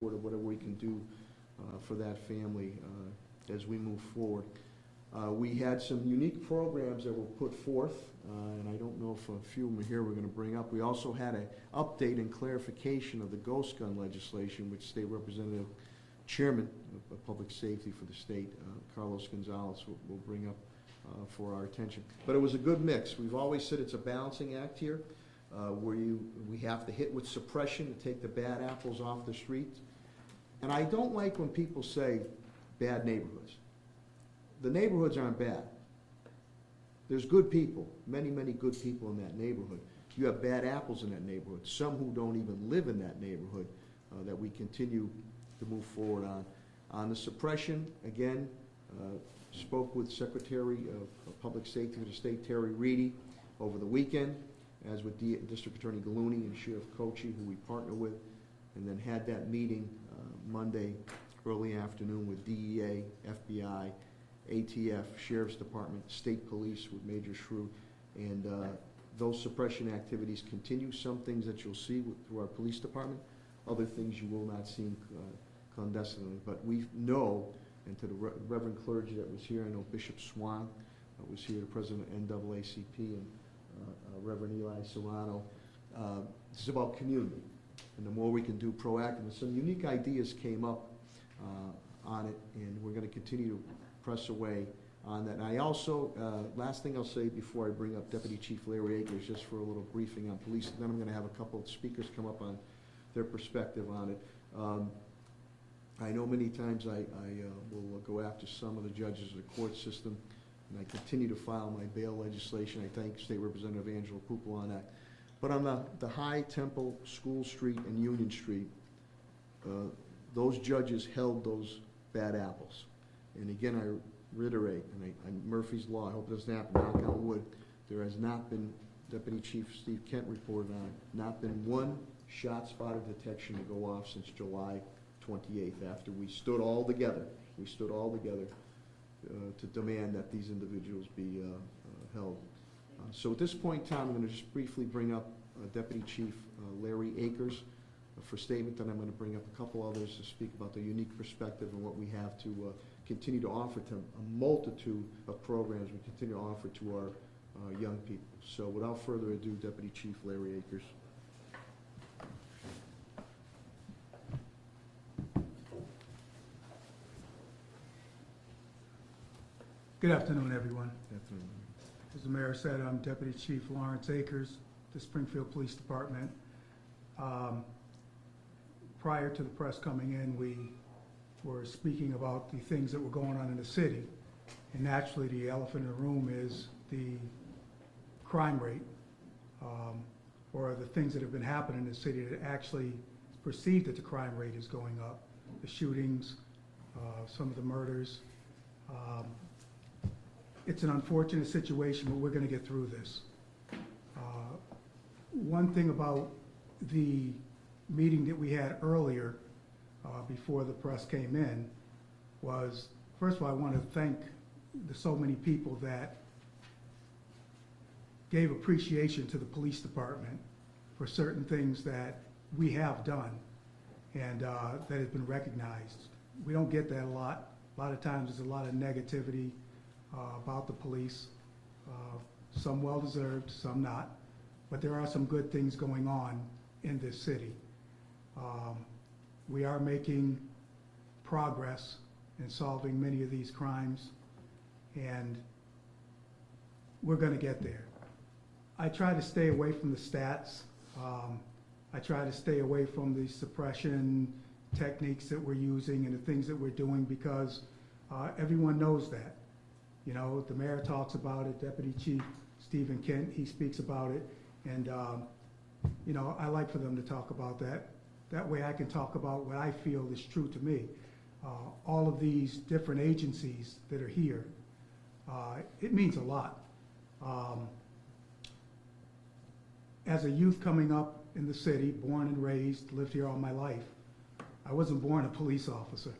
whatever we can do for that family as we move forward. We had some unique programs that were put forth, and I don't know if a few of them here we're going to bring up. We also had an update and clarification of the ghost gun legislation, which State Representative Chairman of Public Safety for the state, Carlos Gonzalez, will bring up for our attention. But it was a good mix. We've always said it's a balancing act here, where we have to hit with suppression to take the bad apples off the street. And I don't like when people say bad neighborhoods. The neighborhoods aren't bad. There's good people, many, many good people in that neighborhood. You have bad apples in that neighborhood, some who don't even live in that neighborhood, that we continue to move forward on. On the suppression, again, spoke with Secretary of Public Safety for the state, Terry Reedy, over the weekend, as with District Attorney Gallooni and Sheriff Kochi, who we partner with, and then had that meeting Monday early afternoon with DEA, FBI, ATF, Sheriff's Department, State Police with Major Shrew, and those suppression activities continue. Some things that you'll see through our police department, other things you will not see clandestinely. But we know, and to the Reverend clergy that was here, I know Bishop Swan was here, the president of NAACP, and Reverend Eli Serrano. This is about community, and the more we can do proactively. Some unique ideas came up on it, and we're going to continue to press away on that. And I also, last thing I'll say before I bring up Deputy Chief Larry Akers, just for a little briefing on police, and then I'm going to have a couple of speakers come up on their perspective on it. I know many times I will go after some of the judges of the court system, and I continue to file my bail legislation. I thank State Representative Angela Pupil on that. But on the High Temple, School Street, and Union Street, those judges held those bad apples. And again, I reiterate, and Murphy's Law, I hope it doesn't happen, knock on wood, there has not been, Deputy Chief Steve Kent reported on it, not been one shot spotter detection to go off since July 28th, after we stood all together. We stood all together to demand that these individuals be held. So at this point in time, I'm going to just briefly bring up Deputy Chief Larry Akers for statement, then I'm going to bring up a couple others to speak about the unique perspective and what we have to continue to offer to a multitude of programs we continue to offer to our young people. So without further ado, Deputy Chief Larry Akers. Good afternoon, everyone. Good afternoon. As the mayor said, I'm Deputy Chief Lawrence Akers, the Springfield Police Department. Prior to the press coming in, we were speaking about the things that were going on in the city. And naturally, the elephant in the room is the crime rate, or the things that have been happening in the city that actually perceive that the crime rate is going up. The shootings, some of the murders. It's an unfortunate situation, but we're going to get through this. One thing about the meeting that we had earlier before the press came in was, first of all, I want to thank the so many people that gave appreciation to the police department for certain things that we have done and that has been recognized. We don't get that a lot. A lot of times there's a lot of negativity about the police, some well-deserved, some not, but there are some good things going on in this city. We are making progress in solving many of these crimes, and we're going to get there. I try to stay away from the stats. I try to stay away from the suppression techniques that we're using and the things that we're doing, because everyone knows that. You know, the mayor talks about it, Deputy Chief Stephen Kent, he speaks about it, and you know, I like for them to talk about that. That way I can talk about what I feel is true to me. All of these different agencies that are here, it means a lot. As a youth coming up in the city, born and raised, lived here all my life, I wasn't born a police officer,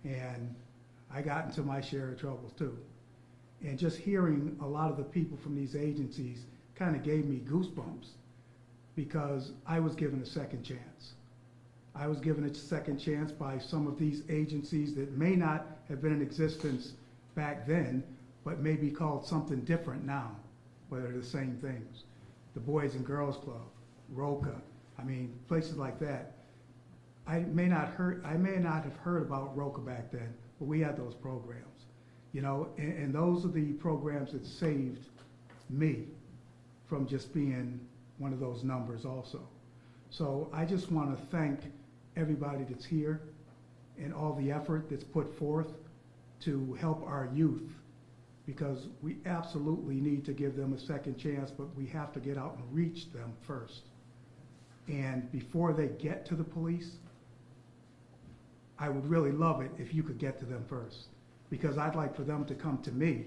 and I got into my share of trouble too. And just hearing a lot of the people from these agencies kind of gave me goosebumps, because I was given a second chance. I was given a second chance by some of these agencies that may not have been in existence back then, but may be called something different now, but they're the same things. The Boys and Girls Club, ROCA, I mean, places like that. I may not have heard about ROCA back then, but we had those programs, you know, and those are the programs that saved me from just being one of those numbers also. So I just want to thank everybody that's here and all the effort that's put forth to help our youth, because we absolutely need to give them a second chance, but we have to get out and reach them first. And before they get to the police, I would really love it if you could get to them first, because I'd like for them to come to me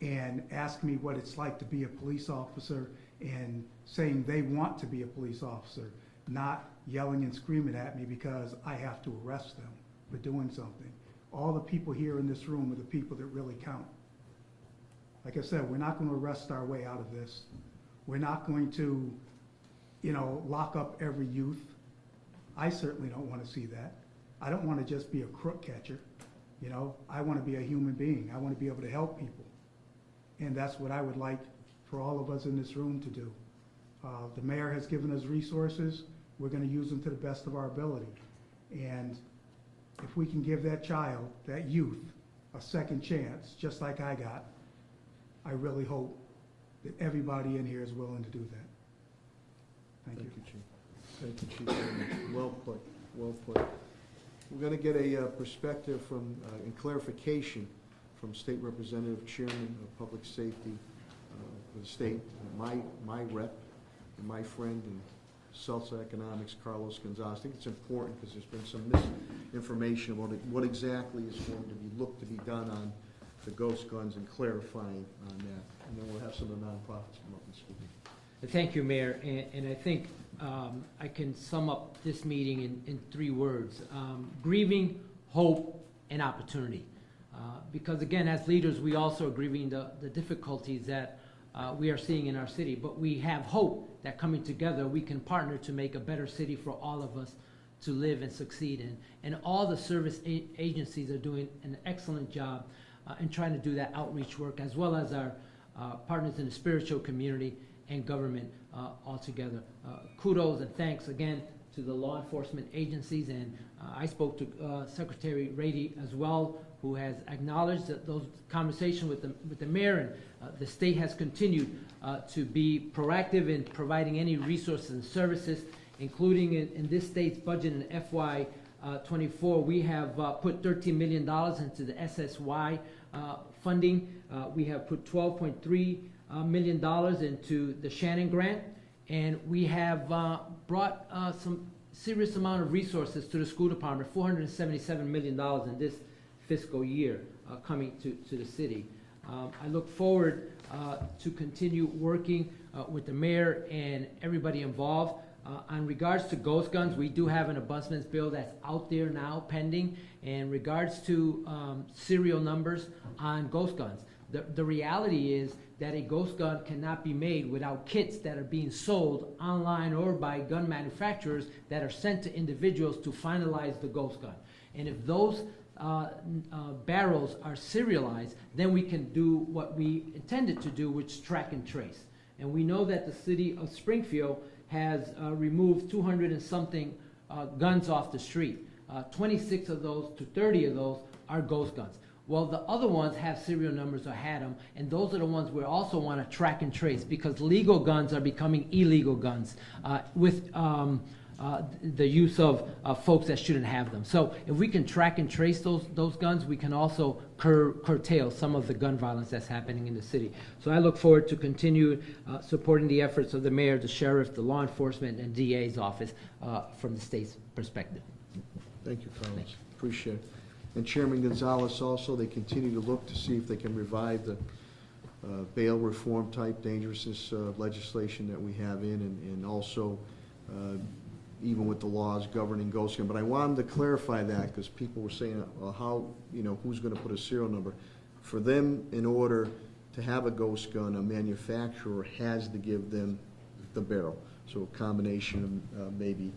and ask me what it's like to be a police officer and saying they want to be a police officer, not yelling and screaming at me because I have to arrest them for doing something. All the people here in this room are the people that really count. Like I said, we're not going to arrest our way out of this. We're not going to, you know, lock up every youth. I certainly don't want to see that. I don't want to just be a crook catcher. You know, I want to be a human being. I want to be able to help people. And that's what I would like for all of us in this room to do. The mayor has given us resources. We're going to use them to the best of our ability. And if we can give that child, that youth, a second chance, just like I got, I really hope that everybody in here is willing to do that. Thank you. Thank you, Chief. Very much. Well put, well put. We're going to get a perspective from, and clarification from State Representative Chairman of Public Safety for the state, my rep, and my friend in Salsa Economics, Carlos Gonzalez. I think it's important because there's been some misinformation about what exactly is going to be looked to be done on the ghost guns and clarifying on that. And then we'll have some of the nonprofits come up and speak. Thank you, Mayor. And I think I can sum up this meeting in 3 words. Grieving, hope, and opportunity. Because again, as leaders, we also are grieving the difficulties that we are seeing in our city. But we have hope that coming together, we can partner to make a better city for all of us to live and succeed in. And all the service agencies are doing an excellent job in trying to do that outreach work, as well as our partners in the spiritual community and government altogether. Kudos and thanks again to the law enforcement agencies, and I spoke to Secretary Rady as well, who has acknowledged that those conversations with the mayor, and the state has continued to be proactive in providing any resources and services, including in this state's budget in FY 24. We have put $13 million into the SSY funding. We have put $12.3 million into the Shannon grant, and we have brought some serious amount of resources to the school department, $477 million in this fiscal year coming to the city. I look forward to continue working with the mayor and everybody involved. On regards to ghost guns, we do have an abundance bill that's out there now pending. In regards to serial numbers on ghost guns, the reality is that a ghost gun cannot be made without kits that are being sold online or by gun manufacturers that are sent to individuals to finalize the ghost gun. And if those barrels are serialized, then we can do what we intended to do, which is track and trace. And we know that the city of Springfield has removed 200 and something guns off the street. 26 of those to 30 of those are ghost guns. Well, the other ones have serial numbers or had them, and those are the ones we also want to track and trace, because legal guns are becoming illegal guns with the use of folks that shouldn't have them. So if we can track and trace those guns, we can also curtail some of the gun violence that's happening in the city. So I look forward to continue supporting the efforts of the mayor, the sheriff, the law enforcement, and DA's office from the state's perspective. Thank you, Carlos. Appreciate it. And Chairman Gonzalez also, they continue to look to see if they can revive the bail reform type dangerousness legislation that we have in, and also even with the laws governing ghost gun. But I wanted to clarify that because people were saying, well, how, you know, who's going to put a serial number? For them, in order to have a ghost gun, a manufacturer has to give them the barrel. So a combination of maybe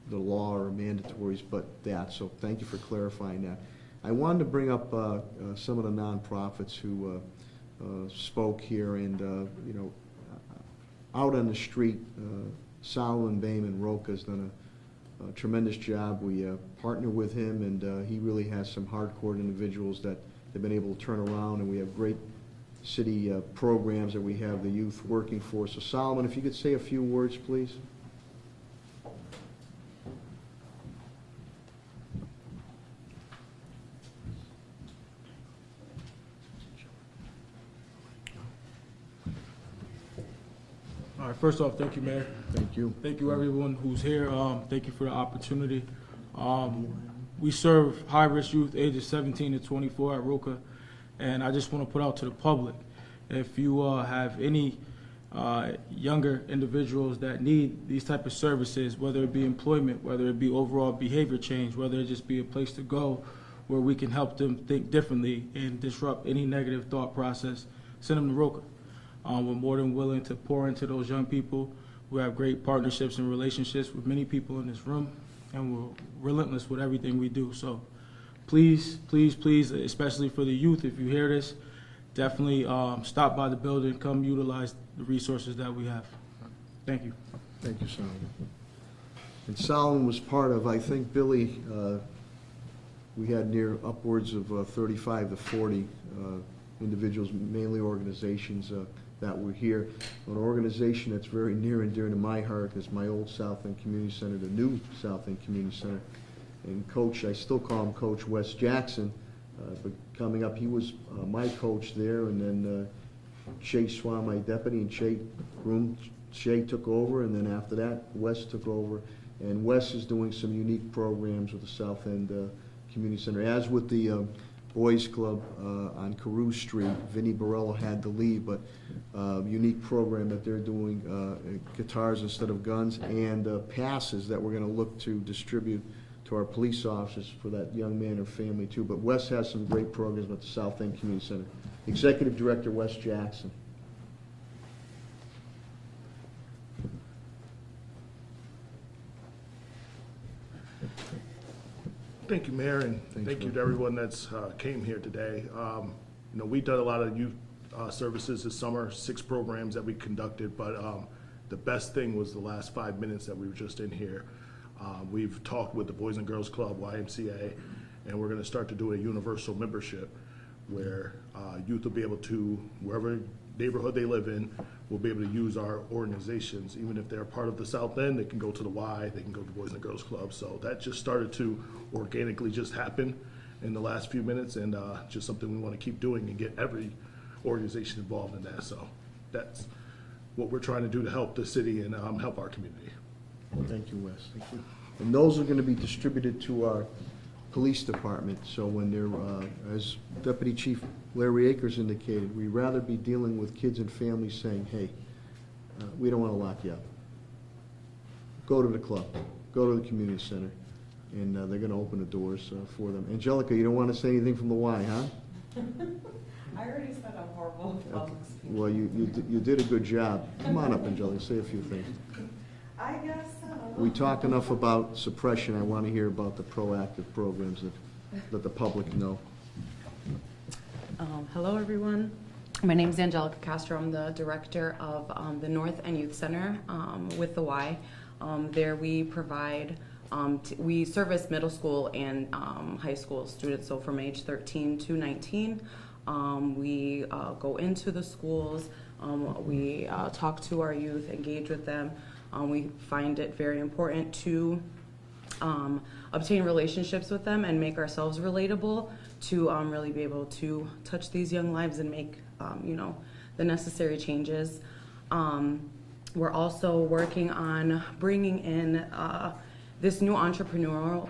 the law or mandatories, but that. So thank you for clarifying that. I wanted to bring up some of the nonprofits who spoke here, and you know, out on the street, Solomon Bayman Roca has done a tremendous job. We partner with him, and he really has some hardcore individuals that they've been able to turn around, and we have great city programs that we have the youth working for. So Solomon, if you could say a few words, please. All right, first off, thank you, Mayor. Thank you. Thank you, everyone who's here. Thank you for the opportunity. We serve high-risk youth ages 17 to 24 at Roca, and I just want to put out to the public, if you have any younger individuals that need these type of services, whether it be employment, whether it be overall behavior change, whether it just be a place to go where we can help them think differently and disrupt any negative thought process, send them to Roca. We're more than willing to pour into those young people. We have great partnerships and relationships with many people in this room, and we're relentless with everything we do. So please, please, please, especially for the youth, if you hear this, definitely stop by the building, come utilize the resources that we have. Thank you. Thank you, Solomon. And Solomon was part of, I think, Billy, we had near upwards of 35 to 40 individuals, mainly organizations, that were here. An organization that's very near and dear to my heart is my old South End Community Center, the new South End Community Center. And Coach, I still call him Coach Wes Jackson, but coming up, he was my coach there, and then Shay Swan, my deputy, and Shay took over, and then after that, Wes took over. And Wes is doing some unique programs with the South End Community Center, as with the Boys Club on Carew Street. Vinnie Borello had to leave, but unique program that they're doing, guitars instead of guns, and passes that we're going to look to distribute to our police officers for that young man or family too. But Wes has some great programs at the South End Community Center. Executive Director Wes Jackson. Thank you, Mayor, and thank you to everyone that's came here today. You know, we've done a lot of youth services this summer, 6 programs that we conducted, but the best thing was the last 5 minutes that we were just in here. We've talked with the Boys and Girls Club, YMCA, and we're going to start to do a universal membership where youth will be able to, wherever neighborhood they live in, will be able to use our organizations. Even if they're part of the South End, they can go to the Y, they can go to the Boys and Girls Club. So that just started to organically just happen in the last few minutes, and just something we want to keep doing and get every organization involved in that. So that's what we're trying to do to help the city and help our community. Thank you, Wes. Thank you. And those are going to be distributed to our police department. So when they're, as Deputy Chief Larry Akers indicated, we'd rather be dealing with kids and families saying, hey, we don't want to lock you up. Go to the club. Go to the community center. And they're going to open the doors for them. Angelica, you don't want to say anything from the Y, huh? I already said I'm horrible with public speaking. Well, you did a good job. Come on up, Angelica, say a few things. I guess so. We talked enough about suppression. I want to hear about the proactive programs that the public know. Hello, everyone. My name is Angelica Castro. I'm the director of the North End Youth Center with the Y. There we provide, we service middle school and high school students, so from age 13 to 19. We go into the schools, we talk to our youth, engage with them. We find it very important to obtain relationships with them and make ourselves relatable to really be able to touch these young lives and make you know, the necessary changes. We're also working on bringing in this new entrepreneurial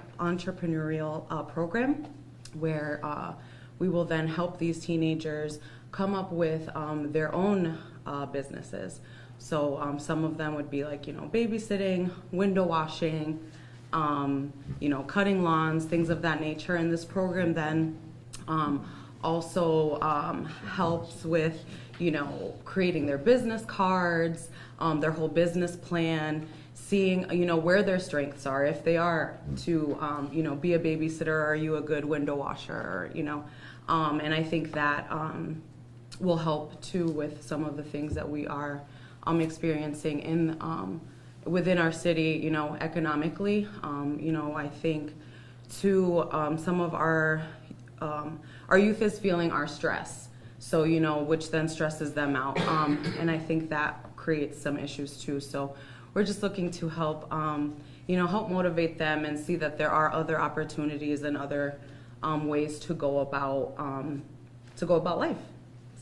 program where we will then help these teenagers come up with their own businesses. So some of them would be like, you know, babysitting, window washing, you know, cutting lawns, things of that nature. And this program then also helps with, you know, creating their business cards, their whole business plan, seeing, where their strengths are. If they are to, be a babysitter, are you a good window washer, and I think that will help too with some of the things that we are experiencing in within our city, economically. I think too, some of our youth is feeling our stress, so which then stresses them out, and I think that creates some issues too. So we're just looking to help help motivate them and see that there are other opportunities and other ways to go about life.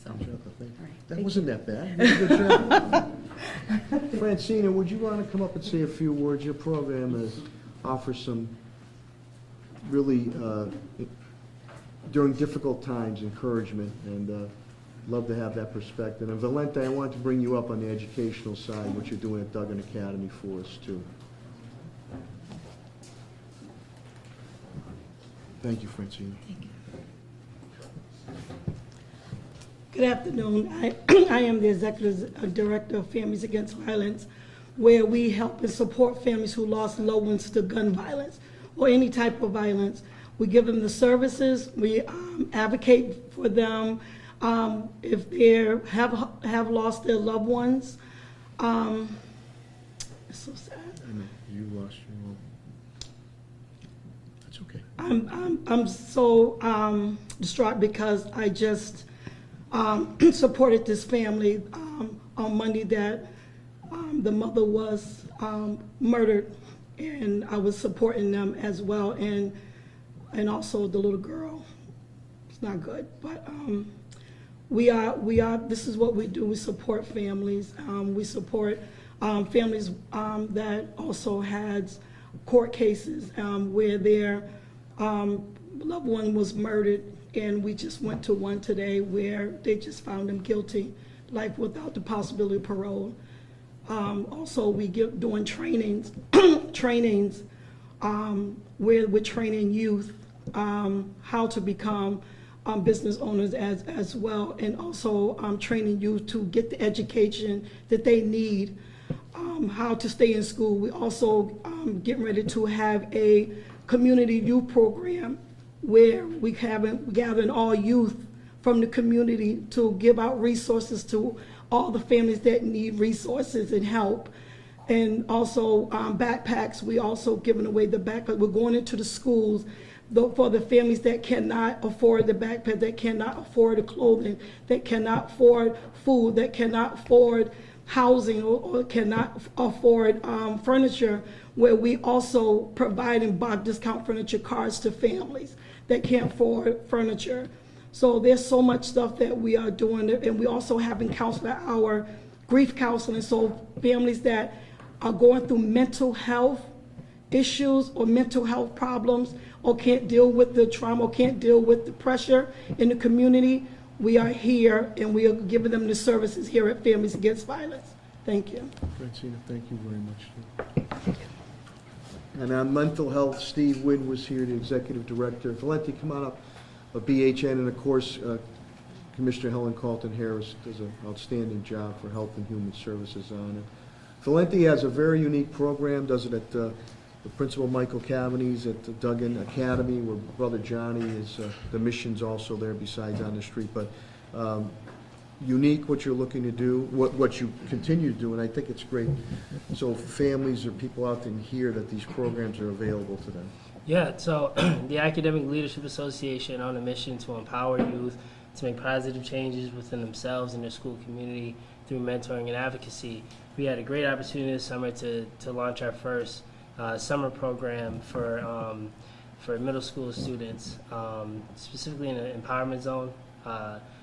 So, all right, That wasn't that bad. You did a good job. Francina, would you want to come up and say a few words? Your program offers some really, during difficult times, encouragement, and love to have that perspective. And Valente, I wanted to bring you up on the educational side, what you're doing at Duggan Academy for us, too. Thank you, Francina. Thank you. Good afternoon. I am the Executive Director of Families Against Violence, where we help and support families who lost loved ones to gun violence or any type of violence. We give them the services. We advocate for them if they have lost their loved ones. It's so sad. I know, you lost your own. That's okay. I'm so distraught because I just supported this family on Monday that the mother was murdered, and I was supporting them as well, and also the little girl. It's not good, but we are. This is what we do. We support families. We support families that also had court cases where their loved one was murdered. And we just went to one today where they just found him guilty, like without the possibility of parole. Also, we doing trainings where we're training youth how to become business owners as well, and also training youth to get the education that they need, how to stay in school. We also getting ready to have a community youth program where we gathering all youth from the community to give out resources to all the families that need resources and help. And also backpacks, we also giving away the backpack. We're going into the schools for the families that cannot afford the backpack, that cannot afford the clothing, that cannot afford food, that cannot afford housing or cannot afford furniture, where we also providing discount furniture cards to families that can't afford furniture. So there's so much stuff that we are doing, and we also having counseling hour, grief counseling, so families that are going through mental health issues or mental health problems or can't deal with the trauma or can't deal with the pressure in the community, we are here and we are giving them the services here at Families Against Violence. Thank you. Francina, thank you very much. And on mental health, Steve Wynn was here, the Executive Director. Valente, come on up. BHN, and of course, Commissioner Helen Carlton-Harris does an outstanding job for Health and Human Services on it. Valente has a very unique program, does it at the Principal Michael Cavanies at the Duggan Academy, where Brother Johnny is, the mission's also there besides on the street. But unique what you're looking to do, what you continue to do, and I think it's great. So families or people out in here that these programs are available to them. Yeah, so the Academic Leadership Association on a mission to empower youth to make positive changes within themselves and their school community through mentoring and advocacy. We had a great opportunity this summer to launch our first summer program for middle school students, specifically in the empowerment zone.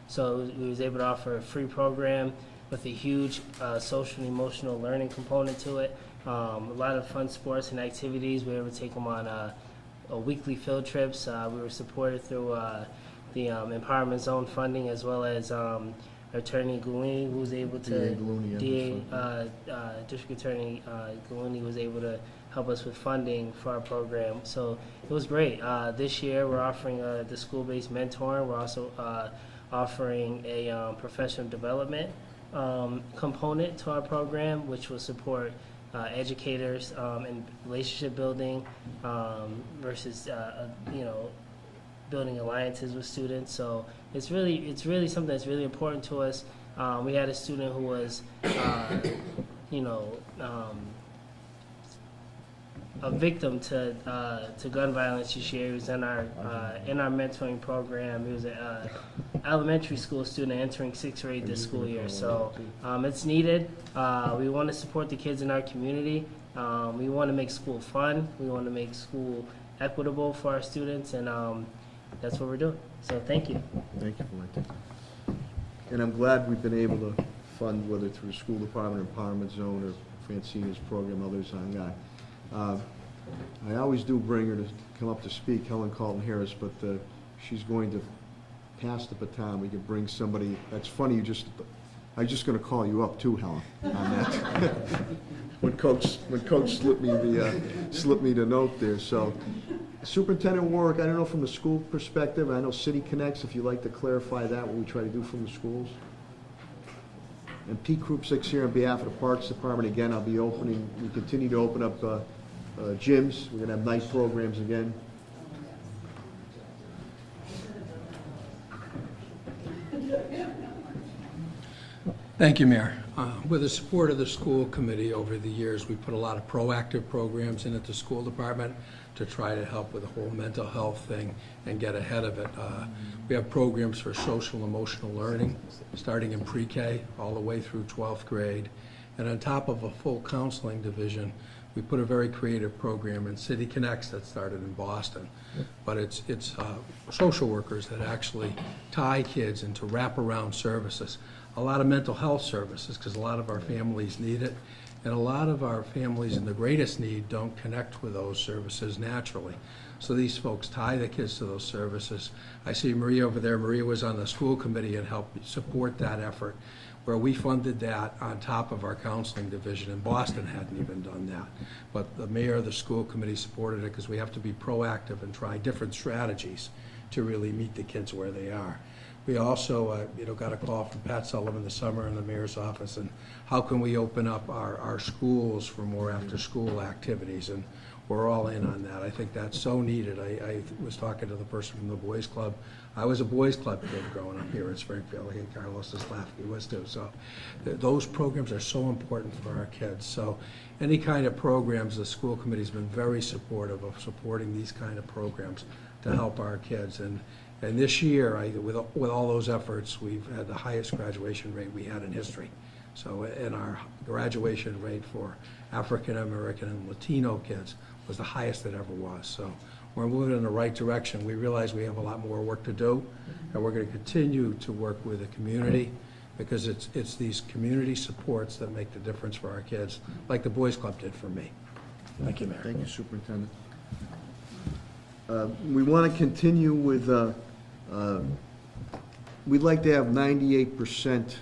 So we was able to offer a free program with a huge social and emotional learning component to it. A lot of fun sports and activities. We were able to take them on weekly field trips. We were supported through the Empowerment Zone funding, as well as Attorney Galuni, who was able to, District Attorney Galuni was able to help us with funding for our program. So it was great. This year we're offering the school-based mentoring. We're also offering a professional development component to our program, which will support educators and relationship building versus building alliances with students. So it's really something that's really important to us. We had a student who was a victim to gun violence this year. He was in our mentoring program. He was an elementary school student entering 6th grade this school year. So it's needed. We want to support the kids in our community. We want to make school fun. We want to make school equitable for our students, and that's what we're doing. So thank you. Thank you, Valente. And I'm glad we've been able to fund, whether through school department, empowerment zone, or Francina's program, others on guy. I always do bring her to come up to speak, Helen Carlton Harris, but she's going to pass the baton. We could bring somebody. That's funny. I was just going to call you up too, Helen, on that. when Coach slipped me the note there. So, Superintendent Warwick, I don't know from the school perspective. I know City Connects. If you'd like to clarify that, what we try to do from the schools. And P Group 6 here on behalf of the Parks Department, again, I'll be opening, we continue to open up gyms. We're going to have night programs again. Thank you, Mayor. With the support of the school committee over the years, we put a lot of proactive programs in at the school department to try to help with the whole mental health thing and get ahead of it. We have programs for social emotional learning, starting in pre-K all the way through 12th grade. And on top of a full counseling division, we put a very creative program in City Connects that started in Boston. But it's social workers that actually tie kids into wraparound services. A lot of mental health services, because a lot of our families need it. And a lot of our families in the greatest need don't connect with those services naturally. So these folks tie the kids to those services. I see Maria over there. Maria was on the school committee and helped support that effort, where we funded that on top of our counseling division, and Boston hadn't even done that. But the mayor of the school committee supported it because we have to be proactive and try different strategies to really meet the kids where they are. We also got a call from Pat Sullivan this summer in the mayor's office, and how can we open up our schools for more after-school activities, and we're all in on that. I think that's so needed. I was talking to the person from the Boys Club. I was a Boys Club kid growing up here in Springfield. I think Carlos is laughing, he was too. So those programs are so important for our kids. So any kind of programs, the school committee's been very supportive of supporting these kind of programs to help our kids. And this year, with all those efforts, we've had the highest graduation rate we had in history. So, and our graduation rate for African American and Latino kids was the highest it ever was. So we're moving in the right direction. We realize we have a lot more work to do, and we're going to continue to work with the community, because it's these community supports that make the difference for our kids, like the Boys Club did for me. Thank you, Mayor. Thank you, Superintendent. We want to continue with, we'd like to have 98%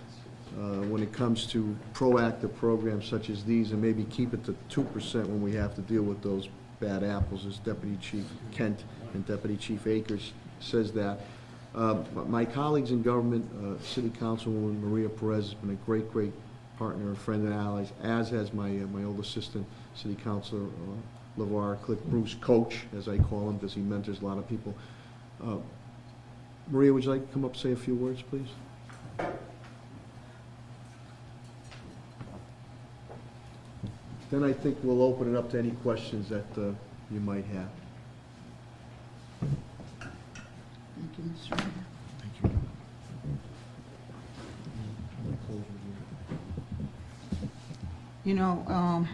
when it comes to proactive programs such as these, and maybe keep it to 2% when we have to deal with those bad apples, as Deputy Chief Kent and Deputy Chief Akers says that. My colleagues in government, City Councilwoman Maria Perez has been a great, great partner and friend and allies, as has my old assistant, City Councilor LeVar Cliff Bruce, Coach, as I call him, because he mentors a lot of people. Maria, would you like to come up and say a few words, please? Then I think we'll open it up to any questions that you might have. Thank you, Mr. Mayor. Thank you.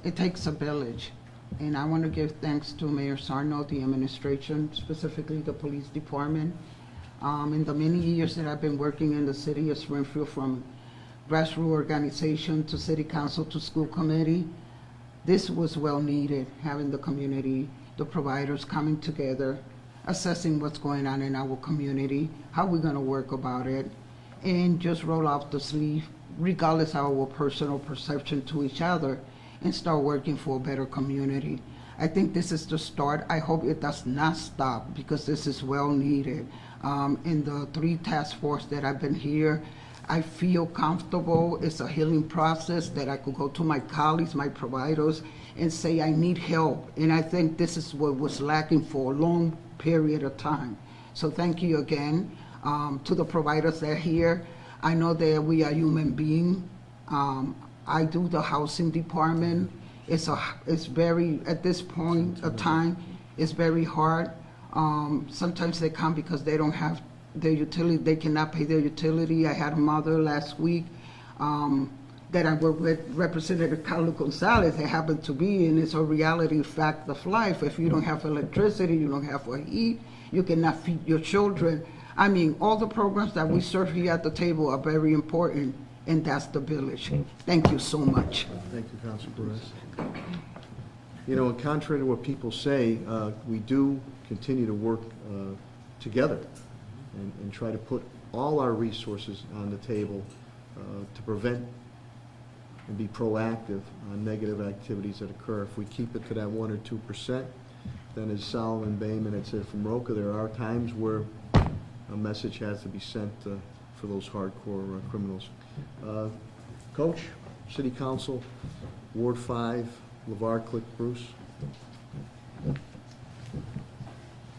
It takes a village, and I want to give thanks to Mayor Sarno, the administration, specifically the police department. In the many years that I've been working in the city of Springfield, from grassroots organization to city council to school committee, this was well needed, having the community, the providers coming together, assessing what's going on in our community, how we're going to work about it, and just roll off the sleeve, regardless of our personal perception to each other, and start working for a better community. I think this is the start. I hope it does not stop, because this is well needed. In the 3 task force that I've been here, I feel comfortable. It's a healing process that I could go to my colleagues, my providers, and say I need help. And I think this is what was lacking for a long period of time. So thank you again to the providers that are here. I know that we are human beings. I do the housing department. It's very, at this point of time, it's very hard. Sometimes they come because they don't have their utility, they cannot pay their utility. I had a mother last week that I worked with, Representative Carlos Gonzalez. They happen to be, and it's a reality fact of life. If you don't have electricity, you don't have heat, you cannot feed your children. I mean, all the programs that we serve here at the table are very important, and that's the village. Thank you so much. Thank you, Councilor Perez. You know, contrary to what people say, we do continue to work together and try to put all our resources on the table to prevent and be proactive on negative activities that occur. If we keep it to that 1 or 2%, then as Solomon Bayman had said from Roca, there are times where a message has to be sent for those hardcore criminals. Coach, City Council, Ward 5, LeVar, Click, Bruce.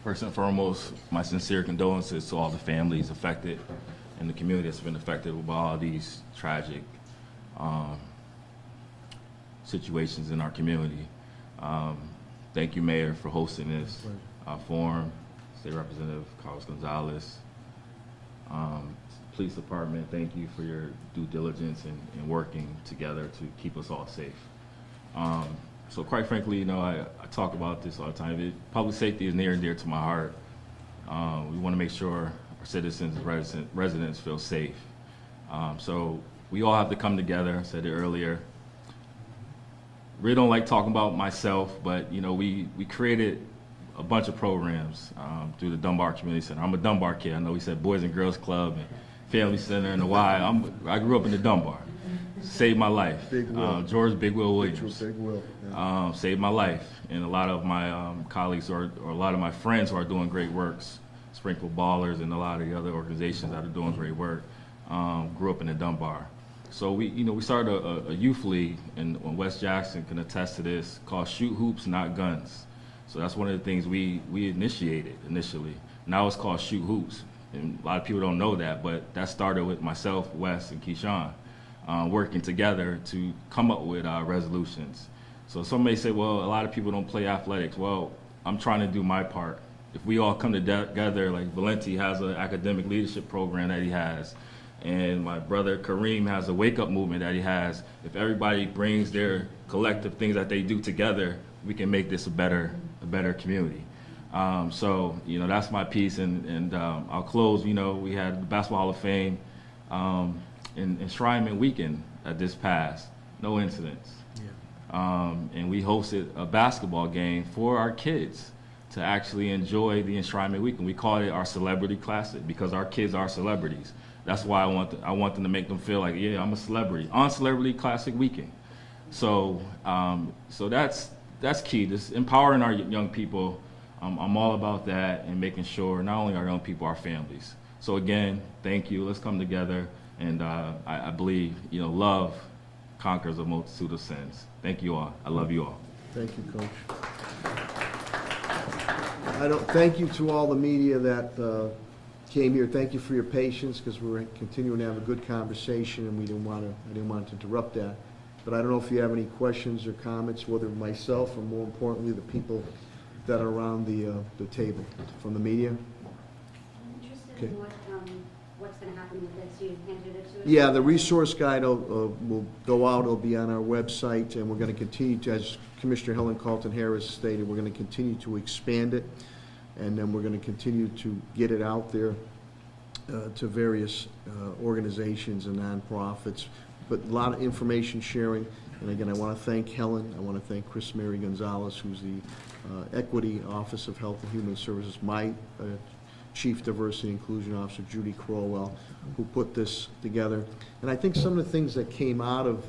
First and foremost, my sincere condolences to all the families affected and the community that's been affected by all these tragic situations in our community. Thank you, Mayor, for hosting this forum. State Representative Carlos Gonzalez. Police Department, thank you for your due diligence in working together to keep us all safe. So quite frankly, you know, I talk about this all the time. Public safety is near and dear to my heart. We want to make sure our citizens and residents feel safe. So we all have to come together. I said it earlier. Really don't like talking about myself, but you know, we created a bunch of programs through the Dunbar Community Center. I'm a Dunbar kid. I know we said Boys and Girls Club and Family Center and the Y. I grew up in the Dunbar. Saved my life. Big Will. George Big Will Williams. Big Will. Yeah. Saved my life. And a lot of my colleagues or a lot of my friends who are doing great works, Springfield Ballers and a lot of the other organizations that are doing great work, grew up in the Dunbar. So we started a youth league, and West Jackson can attest to this, called Shoot Hoops, Not Guns. So that's one of the things we initiated initially. Now it's called Shoot Hoops. And a lot of people don't know that, but that started with myself, Wes, and Keyshawn. Working together to come up with resolutions. So some may say, well, a lot of people don't play athletics. Well, I'm trying to do my part. If we all come together, like Valenti has an academic leadership program that he has, and my brother Kareem has a wake-up movement that he has, if everybody brings their collective things that they do together, we can make this a better community. So, you know, that's my piece, and I'll close. You know, we had the Basketball Hall of Fame enshrinement weekend at this past, no incidents. Yeah. And we hosted a basketball game for our kids to actually enjoy the enshrinement weekend. We called it our Celebrity Classic because our kids are celebrities. That's why I want them to make them feel like, yeah, I'm a celebrity on Celebrity Classic weekend. So so that's key. Just empowering our young people. I'm all about that and making sure not only our young people, our families. So again, thank you. Let's come together. And I believe, you know, love conquers a multitude of sins. Thank you all. I love you all. Thank you, Coach. Thank you to all the media that came here. Thank you for your patience, because we're continuing to have a good conversation, and I didn't want to interrupt that. But I don't know if you have any questions or comments, whether myself or more importantly the people that are around the table from the media. I'm interested in what's going to happen with this. You handed it to us? Yeah, the resource guide will go out. It'll be on our website, and we're going to continue to, as Commissioner Helen Carlton Harris stated, we're going to continue to expand it, and then we're going to continue to get it out there to various organizations and nonprofits, but a lot of information sharing. And again, I want to thank Helen. I want to thank Chris Mary Gonzalez, who's the Equity Office of Health and Human Services, my Chief Diversity Inclusion Officer, Judy Crowell, who put this together. And I think some of the things that came out of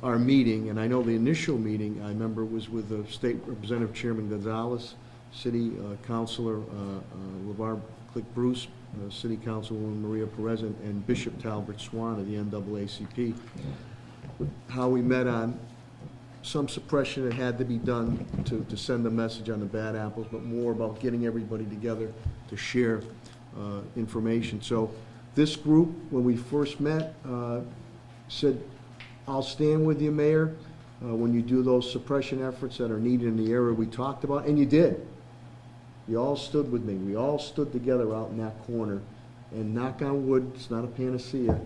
our meeting, and I know the initial meeting, I remember, was with the State Representative Chairman Gonzalez, City Councilor LeVar Click Bruce, City Councilwoman Maria Perez, and Bishop Talbert Swan of the NAACP. How we met on some suppression that had to be done to send a message on the bad apples, but more about getting everybody together to share information. So this group, when we first met, said, I'll stand with you, Mayor, when you do those suppression efforts that are needed in the area we talked about, and you did. You all stood with me. We all stood together out in that corner, and knock on wood, it's not a panacea.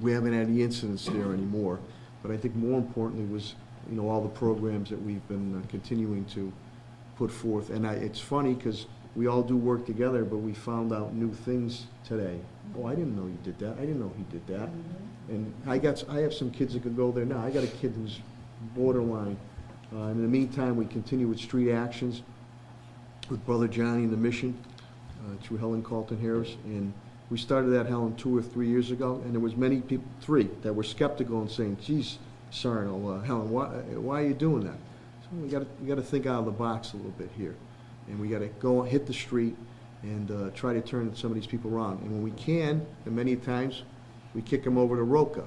We haven't had any incidents there anymore. But I think more importantly was, you know, all the programs that we've been continuing to put forth. And it's funny because we all do work together, but we found out new things today. Oh, I didn't know you did that. I didn't know he did that. And I have some kids that could go there now. I got a kid who's borderline. And in the meantime, we continue with street actions with Brother Johnny and the Mission through Helen Carlton Harris. And we started that, Helen, 2 or 3 years ago, and there was many people, 3, that were skeptical and saying, geez, Sarno, Helen, why are you doing that? So we got to think out of the box a little bit here. And we got to go hit the street and try to turn some of these people around. And when we can, and many times, we kick them over to Roca.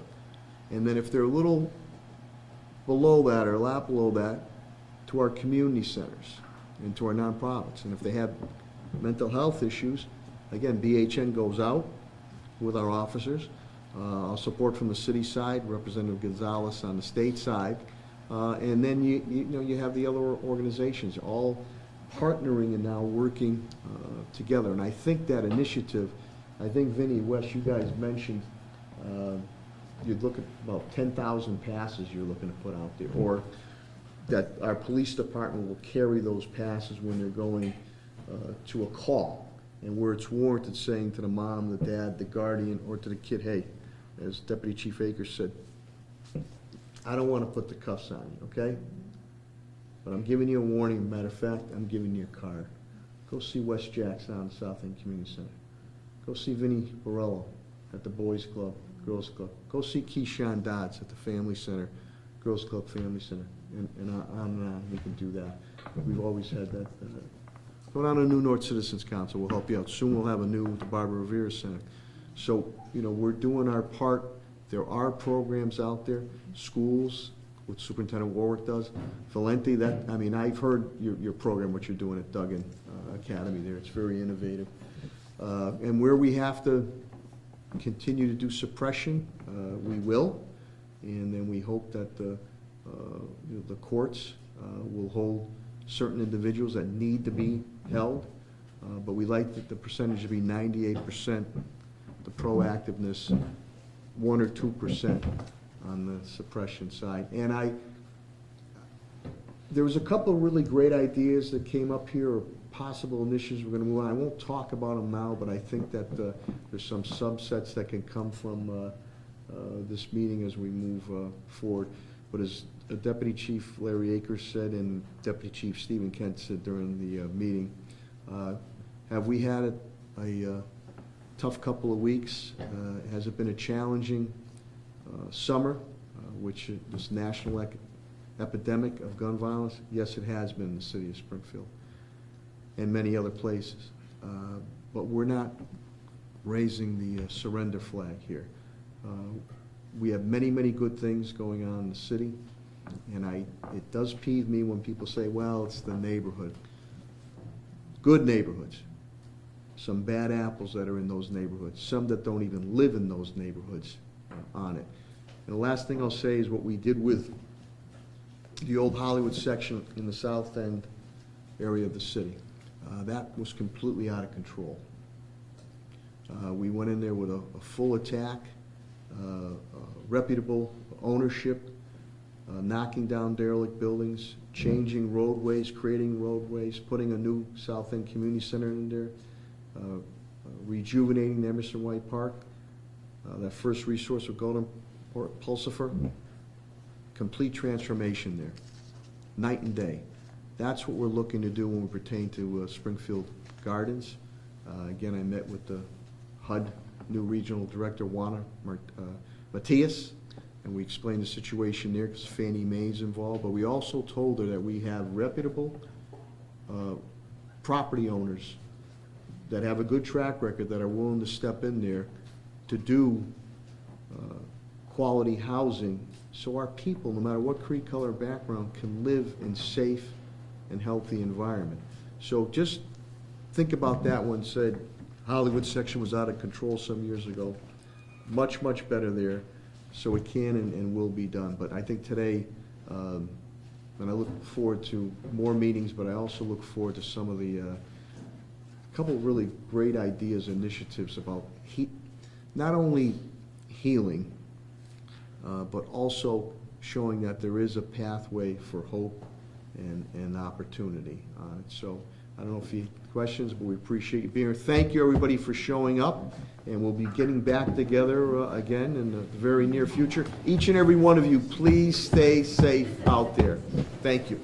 And then if they're a little below that or a lot below that, to our community centers and to our nonprofits. And if they have mental health issues, again, BHN goes out with our officers. I'll support from the city side, Representative Gonzalez on the state side. And then you have the other organizations all partnering and now working together. And I think that initiative, I think Vinny, Wes, you guys mentioned you'd look at about 10,000 passes you're looking to put out there, or that our police department will carry those passes when they're going to a call. And where it's warranted, saying to the mom, the dad, the guardian, or to the kid, hey, as Deputy Chief Akers said, I don't want to put the cuffs on you, okay? But I'm giving you a warning. Matter of fact, I'm giving you a card. Go see Wes Jackson on South End Community Center. Go see Vinny Borello at the Boys Club, Girls Club. Go see Keyshawn Dodds at the Family Center, Girls Club Family Center. And on. We can do that. We've always had that. Go down to New North Citizens Council. We'll help you out. Soon we'll have a new at the Barbara Rivera Center. So, you know, we're doing our part. There are programs out there. Schools, what Superintendent Warwick does. Valenti, I've heard your program, what you're doing at Duggan Academy there. It's very innovative. And where we have to continue to do suppression, we will. And then we hope that the courts will hold certain individuals that need to be held, but we like the percentage to be 98%, the proactiveness, 1 or 2% on the suppression side. And there was a couple of really great ideas that came up here, or possible initiatives we're going to move on. I won't talk about them now, but I think that there's some subsets that can come from this meeting as we move forward. But as Deputy Chief Larry Akers said, and Deputy Chief Stephen Kent said during the meeting, have we had a tough couple of weeks? Has it been a challenging summer, which this national epidemic of gun violence? Yes, it has been in the city of Springfield and many other places. But we're not raising the surrender flag here. We have many, many good things going on in the city, and it does peeve me when people say, well, it's the neighborhood. Good neighborhoods. Some bad apples that are in those neighborhoods. Some that don't even live in those neighborhoods on it. And the last thing I'll say is what we did with the old Hollywood section in the South End area of the city. That was completely out of control. We went in there with a full attack. Reputable ownership, knocking down derelict buildings, changing roadways, creating roadways, putting a new South End Community Center in there, rejuvenating the Emerson White Park, that first resource of Golden Pulsifer, complete transformation there, night and day. That's what we're looking to do when we pertain to Springfield Gardens. Again, I met with the HUD new regional director, Juana Matias, and we explained the situation there because Fannie Mae's involved, but we also told her that we have reputable property owners that have a good track record that are willing to step in there to do quality housing so our people, no matter what creed, color, or background, can live in safe and healthy environment. So just think about that one. Said Hollywood section was out of control some years ago. Much, much better there. So it can and will be done. But I think today, and I look forward to more meetings, but I also look forward to some of the couple of really great ideas, initiatives about not only healing, but also showing that there is a pathway for hope and opportunity. So I don't know if you have questions, but we appreciate you being here. Thank you, everybody, for showing up, and we'll be getting back together again in the very near future. Each and every one of you, please stay safe out there. Thank you.